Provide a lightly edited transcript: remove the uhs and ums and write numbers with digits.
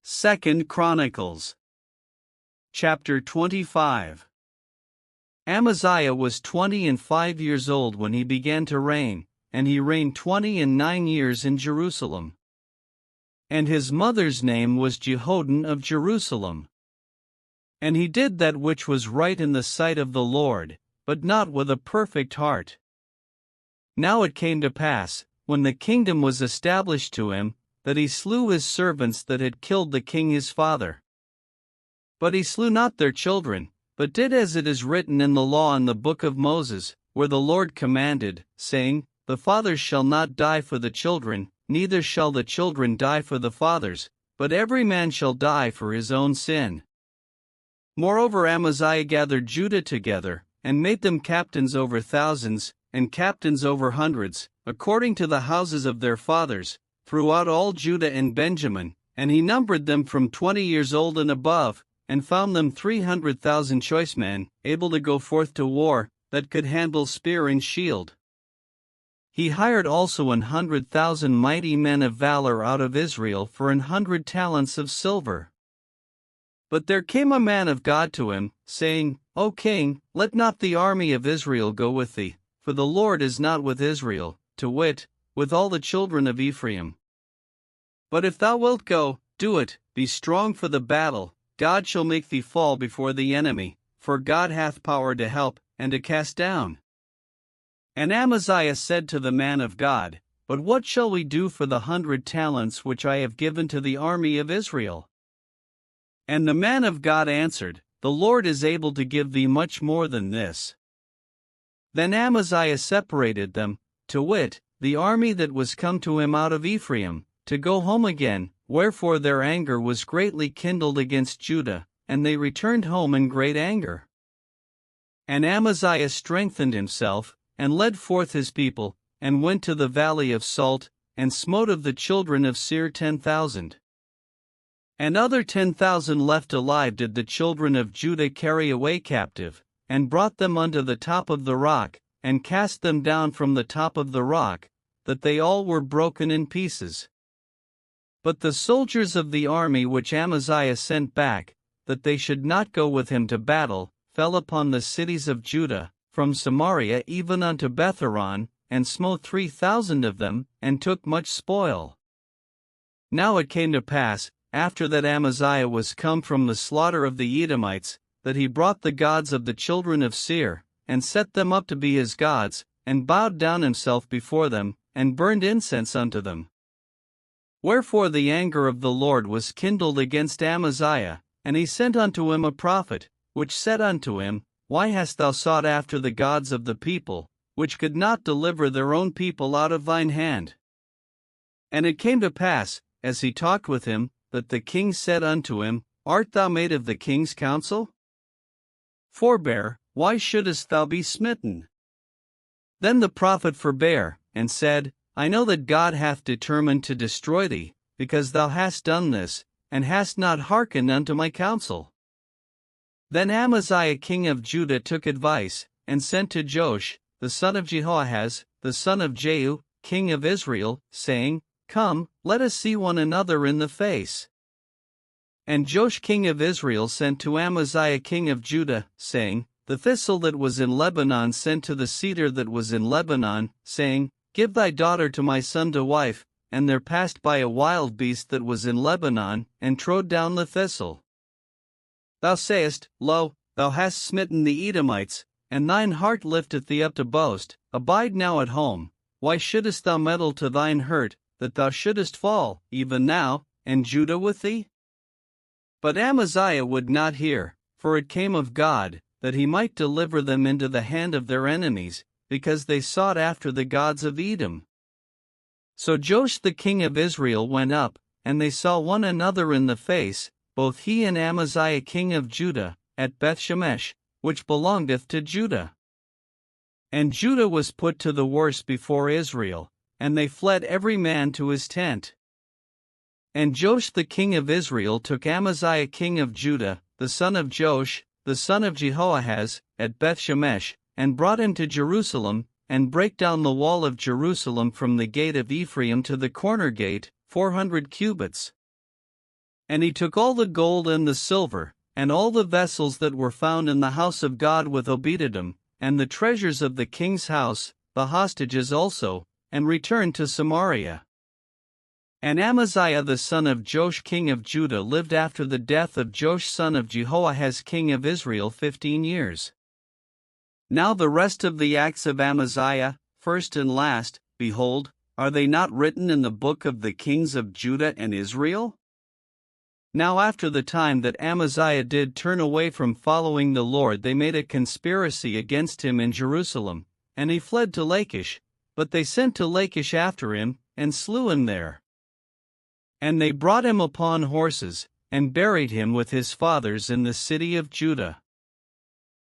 2 Chronicles Chapter 25. Amaziah was 25 years old when he began to reign, and he reigned 29 years in Jerusalem. And his mother's name was Jehoaddan of Jerusalem. And he did that which was right in the sight of the Lord, but not with a perfect heart. Now it came to pass, when the kingdom was established to him, that he slew his servants that had killed the king his father. But he slew not their children, but did as it is written in the law in the book of Moses, where the Lord commanded, saying, The fathers shall not die for the children, neither shall the children die for the fathers, but every man shall die for his own sin. Moreover Amaziah gathered Judah together, and made them captains over thousands, and captains over hundreds, according to the houses of their fathers, throughout all Judah and Benjamin, and he numbered them from 20 years old and above, and found them 300,000 choice men, able to go forth to war, that could handle spear and shield. He hired also 100,000 mighty men of valor out of Israel for 100 talents of silver. But there came a man of God to him, saying, O king, let not the army of Israel go with thee, for the Lord is not with Israel, to wit, with all the children of Ephraim. But if thou wilt go, do it, be strong for the battle, God shall make thee fall before the enemy, for God hath power to help, and to cast down. And Amaziah said to the man of God, But what shall we do for the 100 talents which I have given to the army of Israel? And the man of God answered, The Lord is able to give thee much more than this. Then Amaziah separated them, to wit, the army that was come to him out of Ephraim, to go home again, wherefore their anger was greatly kindled against Judah, and they returned home in great anger. And Amaziah strengthened himself, and led forth his people, and went to the valley of Salt, and smote of the children of Seir 10,000. And other 10,000 left alive did the children of Judah carry away captive, and brought them unto the top of the rock, and cast them down from the top of the rock, that they all were broken in pieces. But the soldiers of the army which Amaziah sent back, that they should not go with him to battle, fell upon the cities of Judah, from Samaria even unto Bethhoron, and smote 3,000 of them, and took much spoil. Now it came to pass, after that Amaziah was come from the slaughter of the Edomites, that he brought the gods of the children of Seir, and set them up to be his gods, and bowed down himself before them, and burned incense unto them. Wherefore the anger of the Lord was kindled against Amaziah, and he sent unto him a prophet, which said unto him, Why hast thou sought after the gods of the people, which could not deliver their own people out of thine hand? And it came to pass, as he talked with him, that the king said unto him, Art thou made of the king's counsel? Forbear, why shouldest thou be smitten? Then the prophet forbare, and said, I know that God hath determined to destroy thee, because thou hast done this, and hast not hearkened unto my counsel. Then Amaziah king of Judah took advice, and sent to Joash, the son of Jehoahaz, the son of Jehu, king of Israel, saying, Come, let us see one another in the face. And Joash king of Israel sent to Amaziah king of Judah, saying, The thistle that was in Lebanon sent to the cedar that was in Lebanon, saying, Give thy daughter to my son to wife, and there passed by a wild beast that was in Lebanon, and trode down the thistle. Thou sayest, Lo, thou hast smitten the Edomites, and thine heart lifteth thee up to boast, abide now at home, why shouldest thou meddle to thine hurt, that thou shouldest fall, even now, and Judah with thee? But Amaziah would not hear, for it came of God, that he might deliver them into the hand of their enemies, because they sought after the gods of Edom. So Joash the king of Israel went up, and they saw one another in the face, both he and Amaziah king of Judah, at Bethshemesh, which belongeth to Judah. And Judah was put to the worse before Israel, and they fled every man to his tent. And Joash the king of Israel took Amaziah king of Judah, the son of Joash, the son of Jehoahaz, at Bethshemesh, and brought him to Jerusalem, and brake down the wall of Jerusalem from the gate of Ephraim to the corner gate, 400 cubits. And he took all the gold and the silver, and all the vessels that were found in the house of God with Obededom, and the treasures of the king's house, the hostages also, and returned to Samaria. And Amaziah the son of Joash king of Judah lived after the death of Joash son of Jehoahaz king of Israel 15 years. Now the rest of the acts of Amaziah, first and last, behold, are they not written in the book of the kings of Judah and Israel? Now after the time that Amaziah did turn away from following the Lord, they made a conspiracy against him in Jerusalem, and he fled to Lachish, but they sent to Lachish after him, and slew him there. And they brought him upon horses, and buried him with his fathers in the city of Judah.